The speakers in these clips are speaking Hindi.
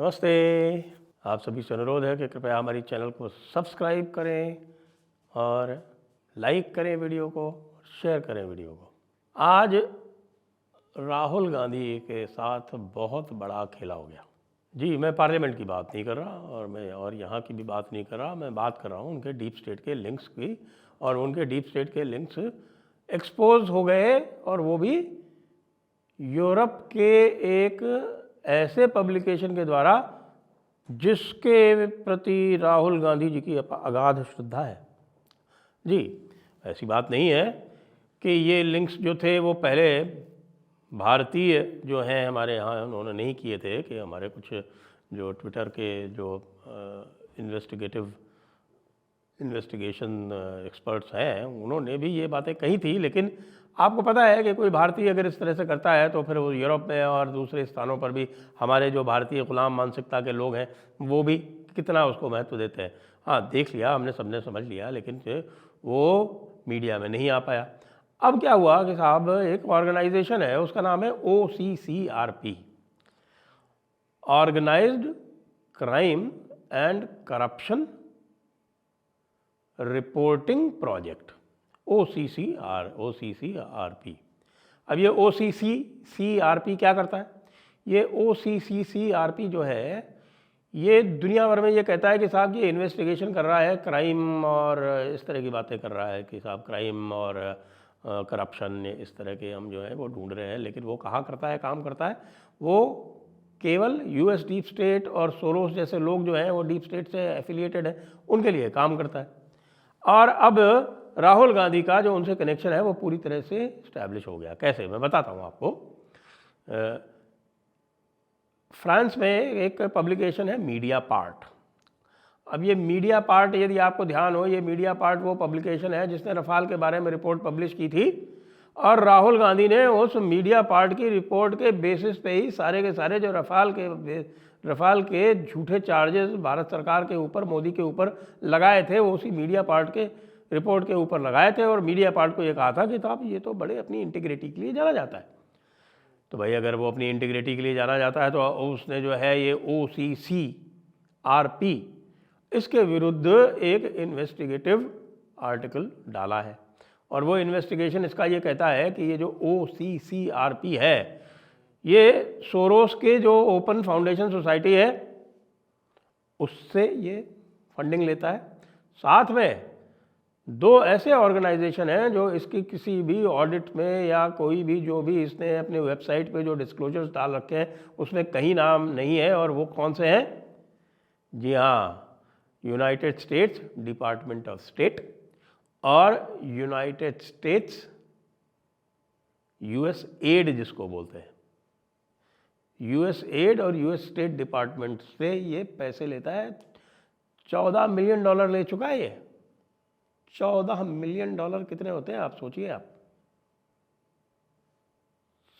नमस्ते। आप सभी से अनुरोध है कि कृपया हमारी चैनल को सब्सक्राइब करें और लाइक करें वीडियो को, शेयर करें वीडियो को। आज राहुल गांधी के साथ बहुत बड़ा खेला हो गया। जी, मैं पार्लियामेंट की बात नहीं कर रहा और यहाँ की भी बात नहीं कर रहा। मैं बात कर रहा हूँ उनके डीप स्टेट के लिंक्स की, और उनके डीप स्टेट के लिंक्स एक्सपोज हो गए, और वो भी यूरोप के एक ऐसे पब्लिकेशन के द्वारा जिसके प्रति राहुल गांधी जी की अगाध श्रद्धा है। जी, ऐसी बात नहीं है कि ये लिंक्स जो थे वो पहले भारतीय जो हैं हमारे यहाँ उन्होंने नहीं किए थे, कि हमारे कुछ जो ट्विटर के जो इन्वेस्टिगेशन एक्सपर्ट्स हैं उन्होंने भी ये बातें कही थी। लेकिन आपको पता है कि कोई भारतीय अगर इस तरह से करता है तो फिर वो यूरोप में और दूसरे स्थानों पर भी हमारे जो भारतीय गुलाम मानसिकता के लोग हैं वो भी कितना उसको महत्व देते हैं। हाँ, देख लिया हमने, सबने समझ लिया, लेकिन वो मीडिया में नहीं आ पाया। अब क्या हुआ कि साहब, एक ऑर्गेनाइजेशन है, उसका नाम है OCCRP, organised crime and corruption reporting project, OCCRP। अब ये OCCRP क्या करता है? ये OCCRP जो है ये दुनिया भर में ये कहता है कि साहब ये इन्वेस्टिगेशन कर रहा है क्राइम और इस तरह की बातें कर रहा है कि साहब क्राइम और करप्शन इस तरह के हम जो है वो ढूंढ रहे हैं। लेकिन वो कहाँ करता है, काम करता है? वो केवल US डीप स्टेट और सोरोस जैसे लोग जो हैं वो डीप स्टेट से एफिलिएटेड है, उनके लिए काम करता है। और अब राहुल गांधी का जो उनसे कनेक्शन है वो पूरी तरह से इस्टेब्लिश हो गया। कैसे, मैं बताता हूँ आपको। फ्रांस में एक पब्लिकेशन है मीडिया पार्ट। अब ये मीडिया पार्ट, यदि आपको ध्यान हो, ये मीडिया पार्ट वो पब्लिकेशन है जिसने रफाल के बारे में रिपोर्ट पब्लिश की थी, और राहुल गांधी ने उस मीडिया पार्ट की रिपोर्ट के बेसिस पे ही सारे के सारे जो रफाल के झूठे चार्जेस भारत सरकार के ऊपर, मोदी के ऊपर लगाए थे, वो उसी मीडिया पार्ट के रिपोर्ट के ऊपर लगाए थे। और मीडिया पार्ट को ये कहा था कि साहब ये तो बड़े अपनी इंटीग्रिटी के लिए जाना जाता है। तो भाई अगर वो अपनी इंटीग्रिटी के लिए जाना जाता है तो उसने जो है ये OCCRP इसके विरुद्ध एक इन्वेस्टिगेटिव आर्टिकल डाला है। और वो इन्वेस्टिगेशन इसका ये कहता है कि ये जो OCCRP है ये सोरोस के जो ओपन फाउंडेशन सोसाइटी है उससे ये फंडिंग लेता है। साथ में दो ऐसे ऑर्गेनाइजेशन हैं जो इसकी किसी भी ऑडिट में या कोई भी जो भी इसने अपने वेबसाइट पे जो डिस्क्लोजर्स डाल रखे हैं उसमें कहीं नाम नहीं है। और वो कौन से हैं? जी हाँ, United states department of state और यूनाइटेड स्टेट्स US एड जिसको बोलते हैं, US एड और US स्टेट डिपार्टमेंट से ये पैसे लेता है। $14 मिलियन ले चुका है ये। $14 मिलियन कितने होते हैं आप सोचिए। आप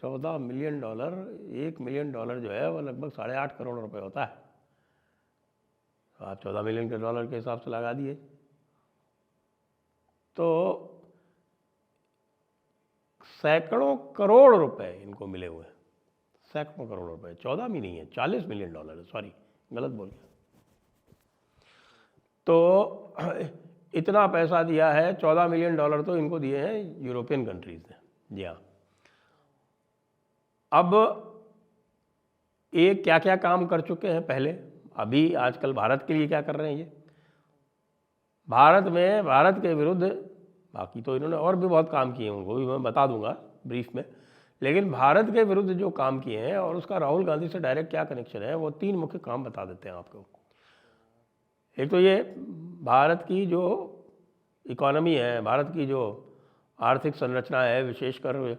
$14 मिलियन, $1 मिलियन जो है वो लगभग 8.5 करोड़ रुपए होता है। आप $14 मिलियन के हिसाब से लगा दिए तो सैकड़ों करोड़ रुपए इनको मिले हुए हैं। सैकड़ों करोड़ रुपए, 14 भी नहीं है, $40 मिलियन है, सॉरी गलत बोल गया। तो इतना पैसा दिया है, $14 मिलियन तो इनको दिए हैं यूरोपियन कंट्रीज ने। जी हाँ। अब ये क्या क्या काम कर चुके हैं पहले, अभी आजकल भारत के लिए क्या कर रहे हैं ये? भारत के विरुद्ध, बाकी तो इन्होंने और भी बहुत काम किए हैं, उनको भी मैं बता दूंगा ब्रीफ में। लेकिन भारत के विरुद्ध जो काम किए हैं और उसका राहुल गांधी से डायरेक्ट क्या कनेक्शन है, वो 3 मुख्य काम बता देते हैं आपको। एक तो ये भारत की जो इकोनॉमी है, भारत की जो आर्थिक संरचना है, विशेषकर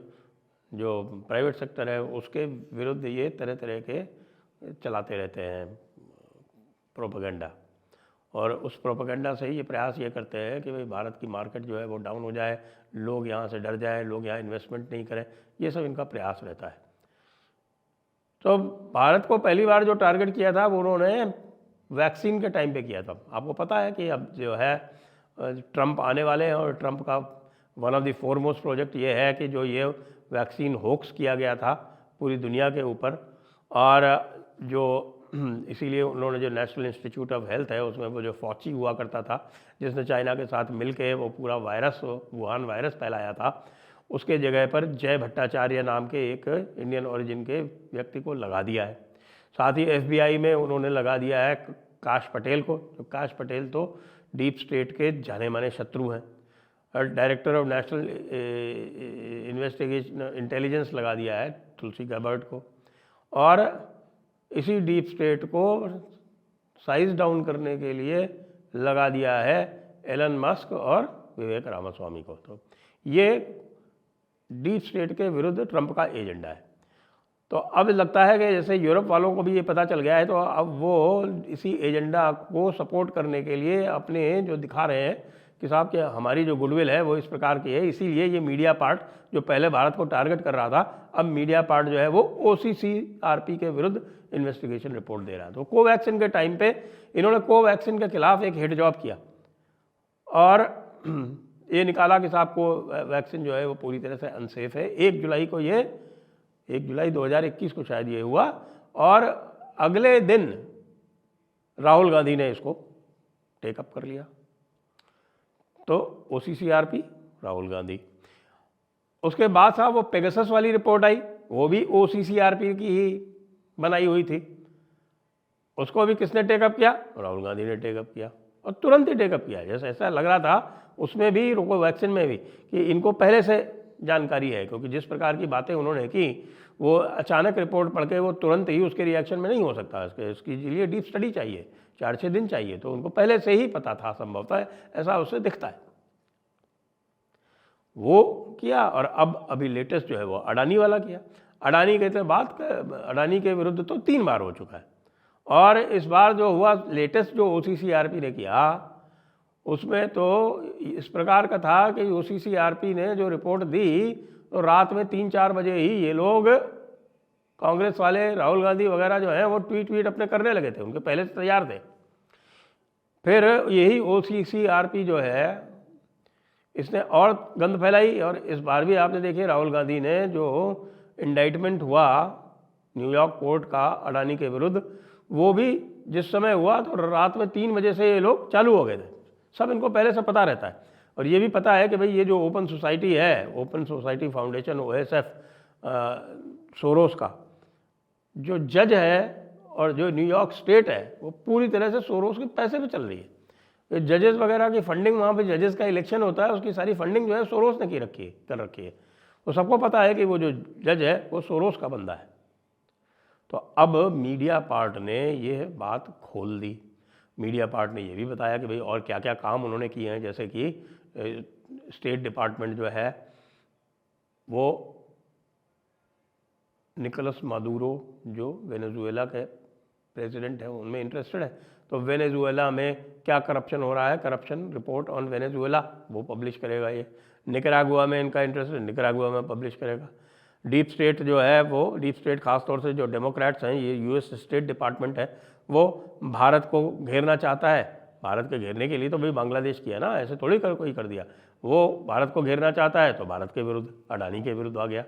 जो प्राइवेट सेक्टर है, उसके विरुद्ध ये तरह तरह के चलाते रहते हैं प्रोपेगेंडा। और उस प्रोपेगेंडा से ही ये प्रयास ये करते हैं कि भाई भारत की मार्केट जो है वो डाउन हो जाए, लोग यहाँ से डर जाए, लोग यहाँ इन्वेस्टमेंट नहीं करें, ये सब इनका प्रयास रहता है। तो भारत को पहली बार जो टारगेट किया था वो उन्होंने वैक्सीन के टाइम पे किया था। आपको पता है कि अब जो है ट्रंप आने वाले हैं, और ट्रंप का one of the foremost project ये है कि जो ये वैक्सीन होक्स किया गया था पूरी दुनिया के ऊपर, और जो इसीलिए उन्होंने जो नेशनल इंस्टीट्यूट ऑफ हेल्थ है उसमें वो जो फॉची हुआ करता था, जिसने चाइना के साथ मिलके वो पूरा वायरस, वुहान वायरस फैलाया था, उसके जगह पर जय भट्टाचार्य नाम के एक इंडियन ओरिजिन के व्यक्ति को लगा दिया है। साथ ही FBI में उन्होंने लगा दिया है काश पटेल को। तो काश पटेल तो डीप स्टेट के जाने माने शत्रु हैं। और director of national investigation intelligence लगा दिया है तुलसी गैबर्ट को। और इसी डीप स्टेट को साइज डाउन करने के लिए लगा दिया है एलन मस्क और विवेक रामास्वामी को। तो ये डीप स्टेट के विरुद्ध ट्रंप का एजेंडा है। तो अब लगता है कि जैसे यूरोप वालों को भी ये पता चल गया है, तो अब वो इसी एजेंडा को सपोर्ट करने के लिए अपने जो दिखा रहे हैं कि साहब कि हमारी जो गुडविल है वो इस प्रकार की है, इसीलिए ये मीडिया पार्ट जो पहले भारत को टारगेट कर रहा था, अब मीडिया पार्ट जो है वो OCCRP के विरुद्ध इन्वेस्टिगेशन रिपोर्ट दे रहा है। तो कोवैक्सीन के टाइम पे इन्होंने कोवैक्सीन के खिलाफ एक हिट जॉब किया और ये निकाला कि साहब को वैक्सीन जो है वो पूरी तरह से अनसेफ है। 1 जुलाई 2021 को शायद ये हुआ और अगले दिन राहुल गांधी ने इसको टेकअप कर लिया। तो OCCRP राहुल गांधी। उसके बाद साहब वो पेगासस वाली रिपोर्ट आई, वो भी OCCRP की ही बनाई हुई थी। उसको भी किसने टेकअप किया? राहुल गांधी ने टेकअप किया और तुरंत ही टेकअप किया। जैसे ऐसा लग रहा था उसमें भी, कोवैक्सीन में भी, कि इनको पहले से जानकारी है, क्योंकि जिस प्रकार की बातें उन्होंने की वो अचानक रिपोर्ट पढ़ के वो तुरंत ही उसके रिएक्शन में नहीं हो सकता। इसके लिए डीप स्टडी चाहिए, 4-6 दिन चाहिए। तो उनको पहले से ही पता था, संभवतः ऐसा उससे दिखता है। वो किया और अब अभी लेटेस्ट जो है वो अडानी वाला किया। अडानी कहते हैं अडानी के विरुद्ध तो 3 बार हो चुका है और इस बार जो हुआ लेटेस्ट जो OCCRP ने किया उसमें तो इस प्रकार का था कि OCCRP ने जो रिपोर्ट दी तो रात में 3-4 बजे ही ये लोग कांग्रेस वाले, राहुल गांधी वगैरह जो हैं वो ट्वीट अपने करने लगे थे, उनके पहले से तैयार थे। फिर यही OCCRP जो है इसने और गंद फैलाई और इस बार भी आपने देखिए राहुल गांधी ने जो इंडाइटमेंट हुआ न्यूयॉर्क कोर्ट का अडानी के विरुद्ध, वो भी जिस समय हुआ तो रात में 3 बजे से ये लोग चालू हो गए थे। सब इनको पहले से पता रहता है और ये भी पता है कि भाई ये जो ओपन सोसाइटी है, open society foundation OSF Soros का जो जज है और जो न्यूयॉर्क स्टेट है वो पूरी तरह से सोरोस के पैसे पे चल रही है। जजेस वगैरह की फंडिंग, वहाँ पे जजेस का इलेक्शन होता है, उसकी सारी फंडिंग जो है सोरोस ने कर रखी है। तो सबको पता है कि वो जो जज है वो सोरोस का बंदा है। तो अब मीडिया पार्ट ने ये बात खोल दी। मीडिया पार्ट ने ये भी बताया कि भाई और क्या क्या काम उन्होंने किए हैं, जैसे कि स्टेट डिपार्टमेंट जो है वो निकोलस मादुरो जो वेनेजुएला के प्रेसिडेंट हैं उनमें इंटरेस्टेड है। तो वेनेजुएला में क्या करप्शन हो रहा है, करप्शन रिपोर्ट ऑन वेनेजुएला वो पब्लिश करेगा। ये निकरागुआ में इनका इंटरेस्ट है, निकरागुआ में पब्लिश करेगा। डीप स्टेट जो है वो डीप स्टेट खासतौर से जो डेमोक्रेट्स हैं, ये US स्टेट डिपार्टमेंट है, वो भारत को घेरना चाहता है। भारत के घेरने के लिए तो भाई बांग्लादेश किया ना, ऐसे थोड़ी कोई कर दिया। वो भारत को घेरना चाहता है तो भारत के विरुद्ध, अडानी के विरुद्ध आ गया।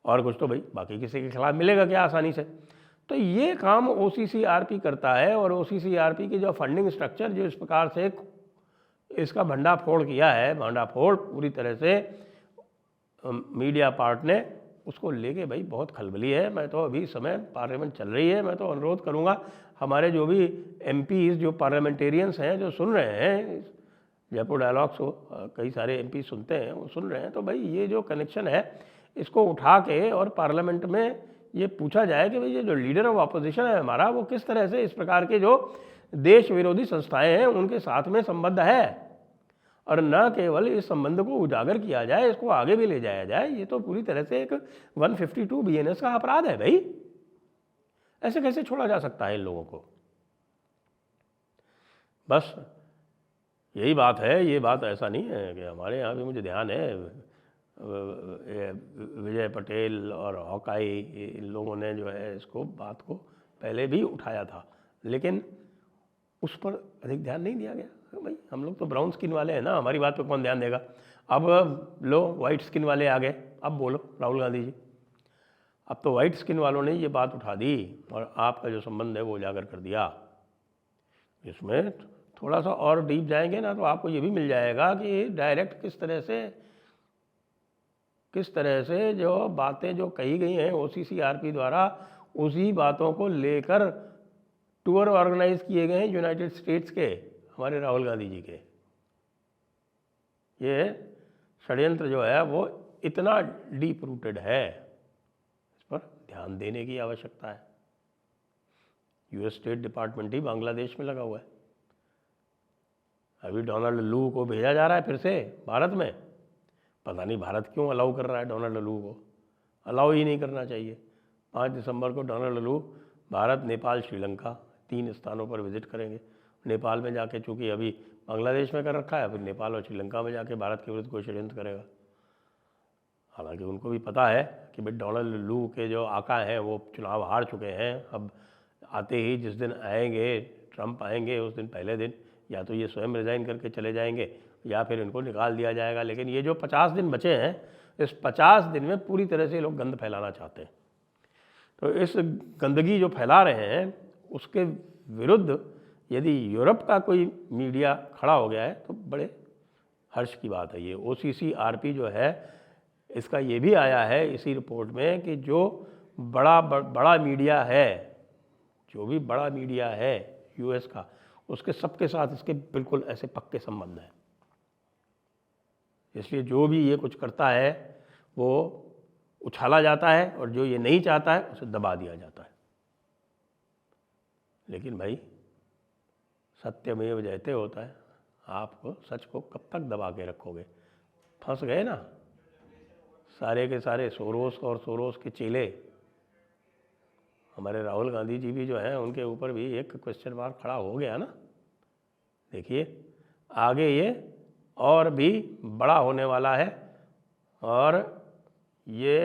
और कुछ तो भाई बाकी किसी के खिलाफ मिलेगा क्या आसानी से। तो ये काम OCCRP करता है और OCCRP की जो फंडिंग स्ट्रक्चर जो इस प्रकार से इसका भंडाफोड़ किया है, भंडाफोड़ पूरी तरह से मीडिया पार्ट ने उसको लेके भाई बहुत खलबली है। मैं तो अभी समय पार्लियामेंट चल रही है, मैं तो अनुरोध करूंगा हमारे जो भी MPs जो पार्लियामेंटेरियंस हैं जो सुन रहे हैं जयपुर डायलॉग्स को, कई सारे MP सुनते हैं, वो सुन रहे हैं, तो भाई ये जो कनेक्शन है इसको उठा के और पार्लियामेंट में ये पूछा जाए कि भाई ये जो लीडर ऑफ अपोजिशन है हमारा वो किस तरह से इस प्रकार के जो देश विरोधी संस्थाएं हैं उनके साथ में संबद्ध है, और न केवल इस संबंध को उजागर किया जाए, इसको आगे भी ले जाया जाए। ये तो पूरी तरह से एक 152 BNS का अपराध है भाई। ऐसे कैसे छोड़ा जा सकता है इन लोगों को? बस यही बात है। ये बात ऐसा नहीं है कि हमारे यहाँ भी, मुझे ध्यान है विजय पटेल और हॉकाई इन लोगों ने जो है इसको बात को पहले भी उठाया था, लेकिन उस पर अधिक ध्यान नहीं दिया गया। भाई हम लोग तो ब्राउन स्किन वाले हैं ना, हमारी बात पे कौन ध्यान देगा। अब लो वाइट स्किन वाले आ गए, अब बोलो राहुल गांधी जी। अब तो वाइट स्किन वालों ने ये बात उठा दी और आपका जो संबंध है वो उजागर कर दिया। इसमें थोड़ा सा और डीप जाएंगे ना तो आपको ये भी मिल जाएगा कि डायरेक्ट किस तरह से जो बातें जो कही गई हैं OCCRP द्वारा, उसी बातों को लेकर टूर ऑर्गेनाइज किए गए हैं यूनाइटेड स्टेट्स के, हमारे राहुल गांधी जी के। ये षड्यंत्र जो है वो इतना डीप रूटेड है, इस पर ध्यान देने की आवश्यकता है। US स्टेट डिपार्टमेंट ही बांग्लादेश में लगा हुआ है। अभी डोनाल्ड लू को भेजा जा रहा है फिर से भारत में। पता नहीं भारत क्यों अलाउ कर रहा है डोनाल्ड लू को, अलाउ ही नहीं करना चाहिए। 5 दिसंबर को डोनाल्ड लू भारत, नेपाल, श्रीलंका 3 स्थानों पर विजिट करेंगे। नेपाल में जाके, चूँकि अभी बांग्लादेश में कर रखा है, फिर नेपाल और श्रीलंका में जाके भारत के विरुद्ध कोई षड्यंत्र करेगा। हालांकि उनको भी पता है कि भाई डोनाल्ड लू के जो आका हैं वो चुनाव हार चुके हैं। अब आते ही जिस दिन आएंगे, ट्रंप आएंगे, उस दिन पहले दिन या तो ये स्वयं रिज़ाइन करके चले जाएंगे या फिर इनको निकाल दिया जाएगा। लेकिन ये जो 50 दिन बचे हैं, इस 50 दिन में पूरी तरह से लोग गंद फैलाना चाहते हैं। तो इस गंदगी जो फैला रहे हैं उसके विरुद्ध यदि यूरोप का कोई मीडिया खड़ा हो गया है तो बड़े हर्ष की बात है। ये OCCRP जो है, इसका ये भी आया है इसी रिपोर्ट में कि जो बड़ा मीडिया है, जो भी बड़ा मीडिया है US का, उसके सबके साथ इसके बिल्कुल ऐसे पक्के संबंध हैं। इसलिए जो भी ये कुछ करता है वो उछाला जाता है और जो ये नहीं चाहता है उसे दबा दिया जाता है। लेकिन भाई सत्यमेव जयते होता है। आपको सच को कब तक दबा के रखोगे? फंस गए ना सारे के सारे सोरोस और सोरोस के चेले। हमारे राहुल गांधी जी भी जो हैं उनके ऊपर भी एक क्वेश्चन मार्क खड़ा हो गया ना। देखिए आगे ये और भी बड़ा होने वाला है और ये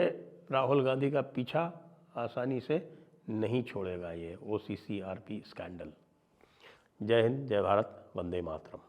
राहुल गांधी का पीछा आसानी से नहीं छोड़ेगा ये OCCRP स्कैंडल। जय हिंद, जय भारत, वंदे मातरम।